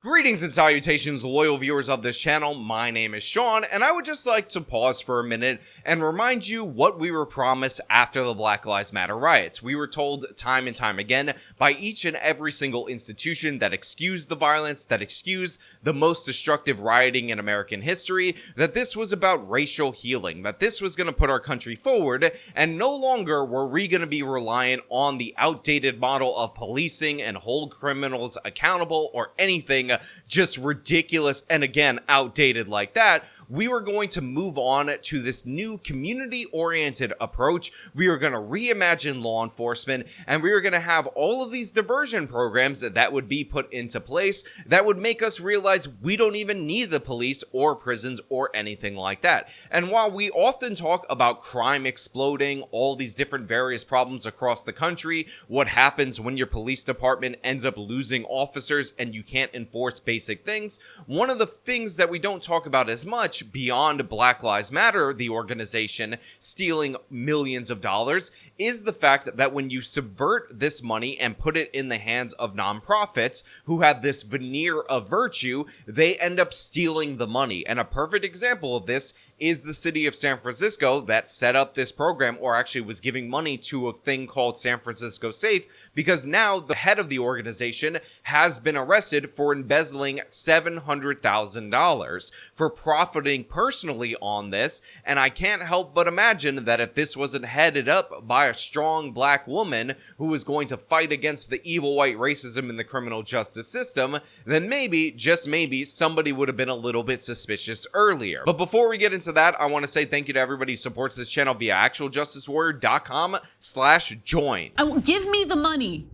Greetings and salutations, loyal viewers of this channel. My name is Sean, and I would just like to pause for a minute and remind you what we were promised after the Black Lives Matter riots. We were told time and time again by each and every single institution that excused the violence, that excused the most destructive rioting in American history, that this was about racial healing, that this was going to put our country forward, and no longer were we going to be reliant on the outdated model of policing and hold criminals accountable or anything just ridiculous and again outdated like that. We were going to move on to this new community-oriented approach. We were going to reimagine law enforcement, and we were going to have all of these diversion programs that would be put into place that would make us realize we don't even need the police or prisons or anything like that. And while we often talk about crime exploding, all these different various problems across the country, what happens when your police department ends up losing officers and you can't enforce basic things, one of the things that we don't talk about as much beyond Black Lives Matter, the organization stealing millions of dollars, is the fact that when you subvert this money and put it in the hands of nonprofits who have this veneer of virtue, they end up stealing the money. And a perfect example of this is the city of San Francisco that set up this program, or actually was giving money to a thing called San Francisco Safe, because now the head of the organization has been arrested for embezzling $700,000 for profiting personally on this. And I can't help but imagine that if this wasn't headed up by a strong black woman who was going to fight against the evil white racism in the criminal justice system, then maybe, just maybe, somebody would have been a little bit suspicious earlier. But before we get into that, I want to say thank you to everybody who supports this channel via actualjusticewarrior.com/join. Give me the money.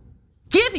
Give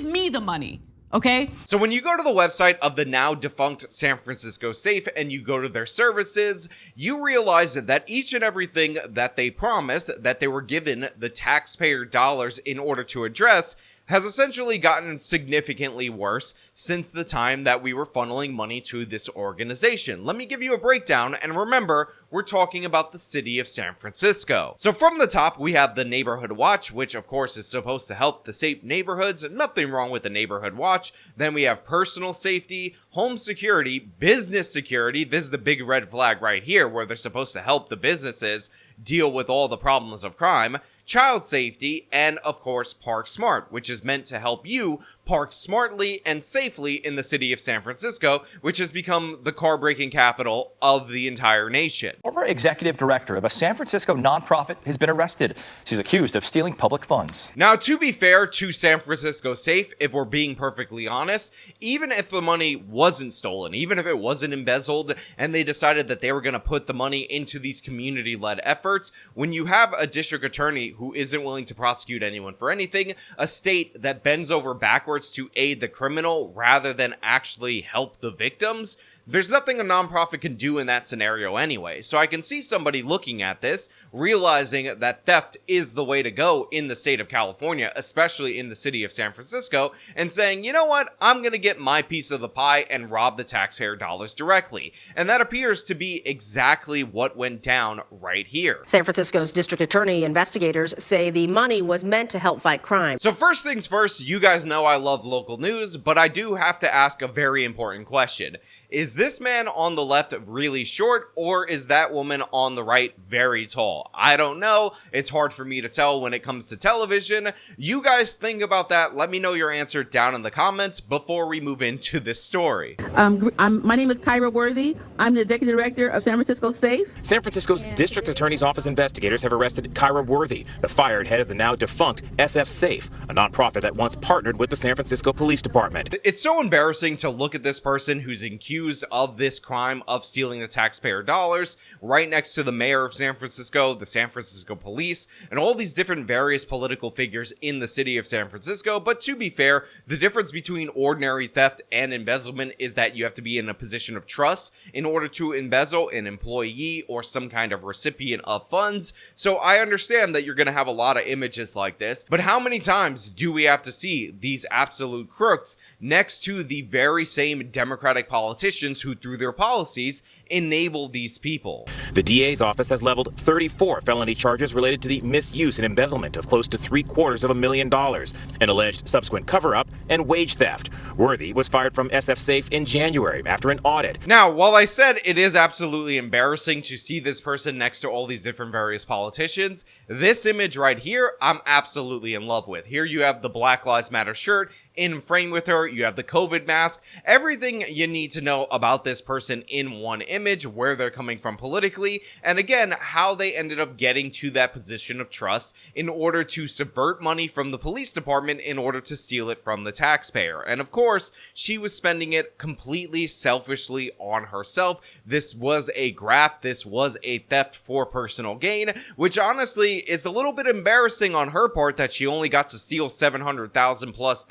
me the money. Okay. So when you go to the website of the now defunct San Francisco Safe and you go to their services, you realize that each and everything that they promised that they were given the taxpayer dollars in order to address has essentially gotten significantly worse since the time that we were funneling money to this organization. Let me give you a breakdown, and remember, we're talking about the city of San Francisco. So from the top, we have the Neighborhood Watch, which of course is supposed to help the safe neighborhoods. Nothing wrong with the Neighborhood Watch. Then we have personal safety, home security, business security. This is the big red flag right here, where they're supposed to help the businesses deal with all the problems of crime, child safety, and of course Park Smart, which is meant to help you park smartly and safely in the city of San Francisco, which has become the car-breaking capital of the entire nation. Former executive director of a San Francisco nonprofit has been arrested. She's accused of stealing public funds. Now, to be fair to San Francisco Safe, if we're being perfectly honest, even if the money wasn't stolen, even if it wasn't embezzled, and they decided that they were going to put the money into these community-led efforts, when you have a district attorney who isn't willing to prosecute anyone for anything, a state that bends over backwards to aid the criminal rather than actually help the victims, there's nothing a nonprofit can do in that scenario anyway. So I can see somebody looking at this, realizing that theft is the way to go in the state of California, especially in the city of San Francisco, and saying, you know what, I'm going to get my piece of the pie and rob the taxpayer dollars directly. And that appears to be exactly what went down right here. San Francisco's district attorney investigators say the money was meant to help fight crime. So first things first, you guys know I love local news, but I do have to ask a very important question. Is this man on the left really short, or is that woman on the right very tall? I don't know. It's hard for me to tell when it comes to television. You guys think about that. Let me know your answer down in the comments before we move into this story. My name is Kyra Worthy. I'm the executive director of San Francisco Safe. San Francisco's District Attorney's Office investigators have arrested Kyra Worthy, the fired head of the now defunct SF Safe, a nonprofit that once partnered with the San Francisco Police Department. It's so embarrassing to look at this person who's accused of this crime of stealing the taxpayer dollars right next to the mayor of San Francisco, the San Francisco police, and all these different various political figures in the city of San Francisco. But to be fair, the difference between ordinary theft and embezzlement is that you have to be in a position of trust in order to embezzle an employee or some kind of recipient of funds. So I understand that you're going to have a lot of images like this, but how many times do we have to see these absolute crooks next to the very same Democratic politicians politicians who, through their policies, enable these people. The DA's office has leveled 34 felony charges related to the misuse and embezzlement of close to $750,000, an alleged subsequent cover-up, and wage theft. Worthy was fired from SF Safe in January after an audit. Now, while I said it is absolutely embarrassing to see this person next to all these different various politicians, this image right here, I'm absolutely in love with. Here you have the Black Lives Matter shirt in frame with her, you have the COVID mask, everything you need to know about this person in one image, where they're coming from politically, and again, how they ended up getting to that position of trust in order to subvert money from the police department in order to steal it from the taxpayer. And of course, she was spending it completely selfishly on herself. This was a graft, this was a theft for personal gain, which honestly is a little bit embarrassing on her part that she only got to steal $700,000 plus,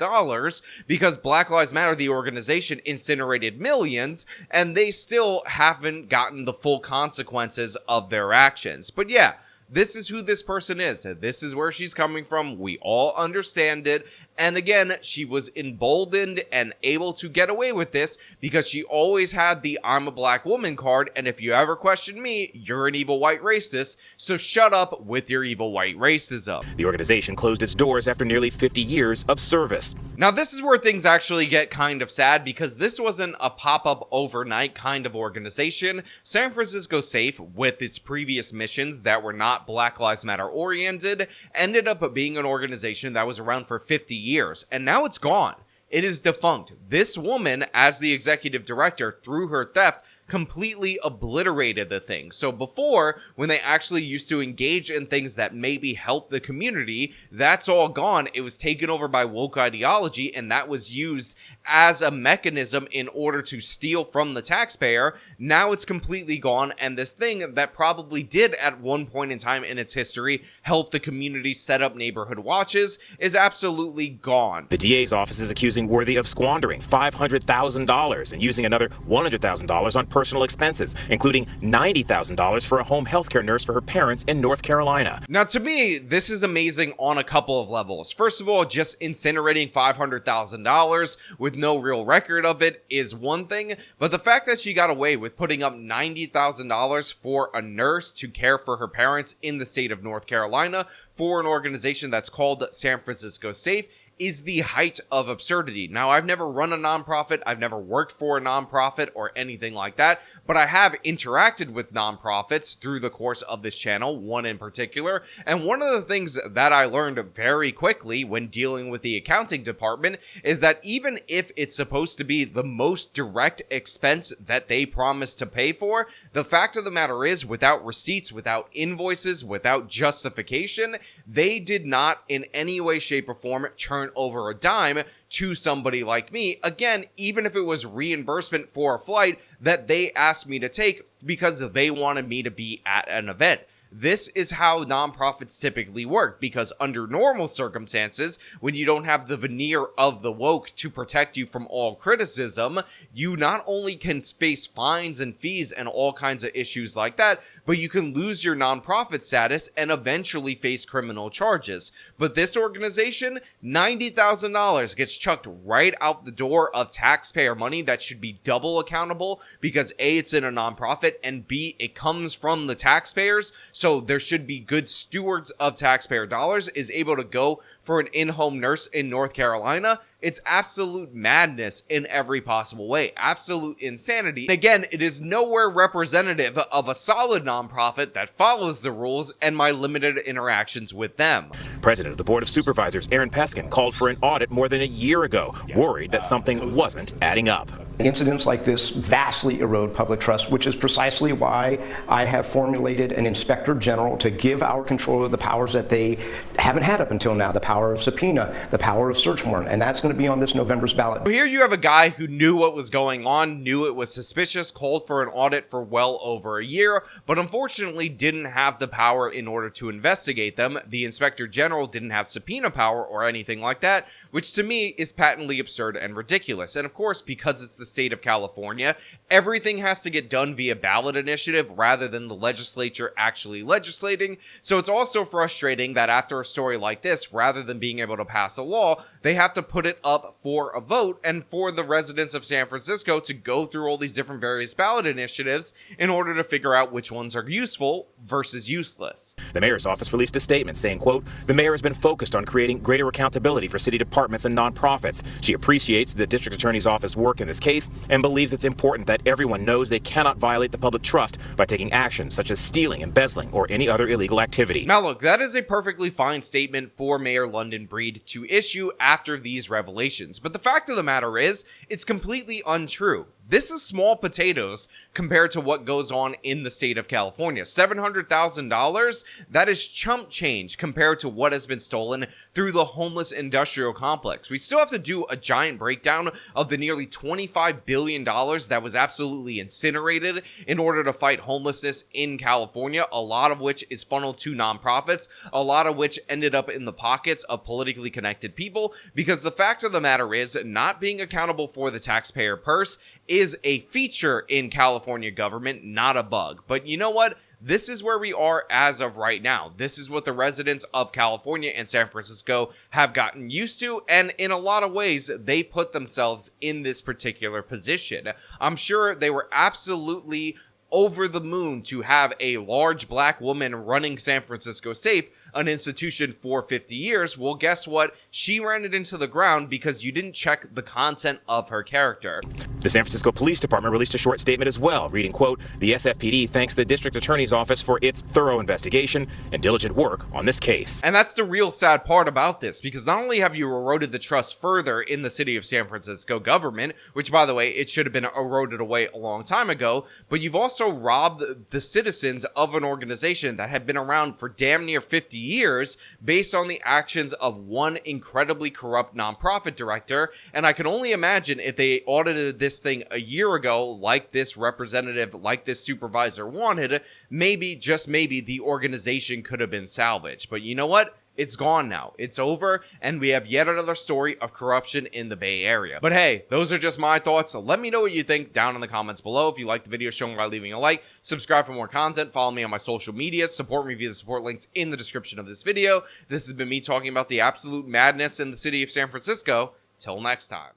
because Black Lives Matter, the organization, incinerated millions, and they still haven't gotten the full consequences of their actions. But yeah, this is who this person is. This is where she's coming from. We all understand it. And again, she was emboldened and able to get away with this because she always had the I'm a black woman card. And if you ever question me, you're an evil white racist. So shut up with your evil white racism. The organization closed its doors after nearly 50 years of service. Now, this is where things actually get kind of sad because this wasn't a pop-up overnight kind of organization. San Francisco Safe, with its previous missions that were not Black Lives Matter oriented, ended up being an organization that was around for 50 years, and now it's gone. It is defunct. This woman, as the executive director, through her theft, completely obliterated the thing. So before, when they actually used to engage in things that maybe help the community, that's all gone. It was taken over by woke ideology, and that was used as a mechanism in order to steal from the taxpayer. Now it's completely gone, and this thing that probably did at one point in time in its history help the community set up neighborhood watches is absolutely gone. The DA's office is accusing Worthy of squandering $500,000 and using another $100,000 on personal expenses, including $90,000 for a home healthcare nurse for her parents in North Carolina. Now, to me, this is amazing on a couple of levels. First of all, just incinerating $500,000 with no real record of it is one thing, but the fact that she got away with putting up $90,000 for a nurse to care for her parents in the state of North Carolina for an organization that's called San Francisco Safe is the height of absurdity. Now, I've never run a nonprofit, I've never worked for a nonprofit or anything like that, but I have interacted with nonprofits through the course of this channel, one in particular, and one of the things that I learned very quickly when dealing with the accounting department is that even if it's supposed to be the most direct expense that they promise to pay for, the fact of the matter is, without receipts, without invoices, without justification, they did not in any way, shape, or form turn over a dime to somebody like me. Again, even if it was reimbursement for a flight that they asked me to take because they wanted me to be at an event. This is how nonprofits typically work, because under normal circumstances, when you don't have the veneer of the woke to protect you from all criticism, you not only can face fines and fees and all kinds of issues like that, but you can lose your nonprofit status and eventually face criminal charges. But this organization, $90,000 gets chucked right out the door of taxpayer money that should be double accountable because A, it's in a nonprofit, and B, it comes from the taxpayers. So there should be good stewards of taxpayer dollars, is able to go for an in-home nurse in North Carolina. It's absolute madness in every possible way. Absolute insanity. And again, it is nowhere representative of a solid nonprofit that follows the rules and my limited interactions with them. President of the Board of Supervisors, Aaron Peskin, called for an audit more than a year ago, worried that something wasn't adding up. Incidents like this vastly erode public trust, which is precisely why I have formulated an inspector general to give our controller the powers that they haven't had up until now, the power of subpoena, the power of search warrant, and that's going to be on this November's ballot. Here you have a guy who knew what was going on, knew it was suspicious, called for an audit for well over a year, but unfortunately didn't have the power in order to investigate them. The inspector general didn't have subpoena power or anything like that, which to me is patently absurd and ridiculous. And of course, because it's the state of California, everything has to get done via ballot initiative rather than the legislature actually legislating. So it's also frustrating that after a story like this, rather than being able to pass a law, they have to put it up for a vote and for the residents of San Francisco to go through all these different various ballot initiatives in order to figure out which ones are useful versus useless. The mayor's office released a statement saying, quote, "The mayor has been focused on creating greater accountability for city departments and nonprofits. She appreciates the district attorney's office work in this case and believes it's important that everyone knows they cannot violate the public trust by taking actions such as stealing, embezzling, or any other illegal activity." Now look, that is a perfectly fine statement for Mayor London Breed to issue after these revelations, but the fact of the matter is, it's completely untrue. This is small potatoes compared to what goes on in the state of California. $700,000, that is chump change compared to what has been stolen through the homeless industrial complex. We still have to do a giant breakdown of the nearly $25 billion that was absolutely incinerated in order to fight homelessness in California, a lot of which is funneled to nonprofits, a lot of which ended up in the pockets of politically connected people, because the fact of the matter is, not being accountable for the taxpayer purse is a feature in California government, not a bug. But you know what? This is where we are as of right now. This is what the residents of California and San Francisco have gotten used to, and in a lot of ways, they put themselves in this particular position. I'm sure they were absolutely over the moon to have a large black woman running San Francisco Safe, an institution for 50 years. Well, guess what? She ran it into the ground because you didn't check the content of her character. The San Francisco Police Department released a short statement as well, reading, quote, "The SFPD thanks the district attorney's office for its thorough investigation and diligent work on this case." And that's the real sad part about this, because not only have you eroded the trust further in the city of San Francisco government, which, by the way, it should have been eroded away a long time ago, but you've also robbed the citizens of an organization that had been around for damn near 50 years based on the actions of one incredibly corrupt nonprofit director. And I can only imagine if they audited this thing a year ago, like this representative, like this supervisor wanted, maybe, just maybe, the organization could have been salvaged. But you know what? It's gone now. It's over, and we have yet another story of corruption in the Bay Area. But hey, those are just my thoughts. So let me know what you think down in the comments below. If you like the video, show me by leaving a like, subscribe for more content, follow me on my social media, support me via the support links in the description of this video. This has been me talking about the absolute madness in the city of San Francisco. Till next time.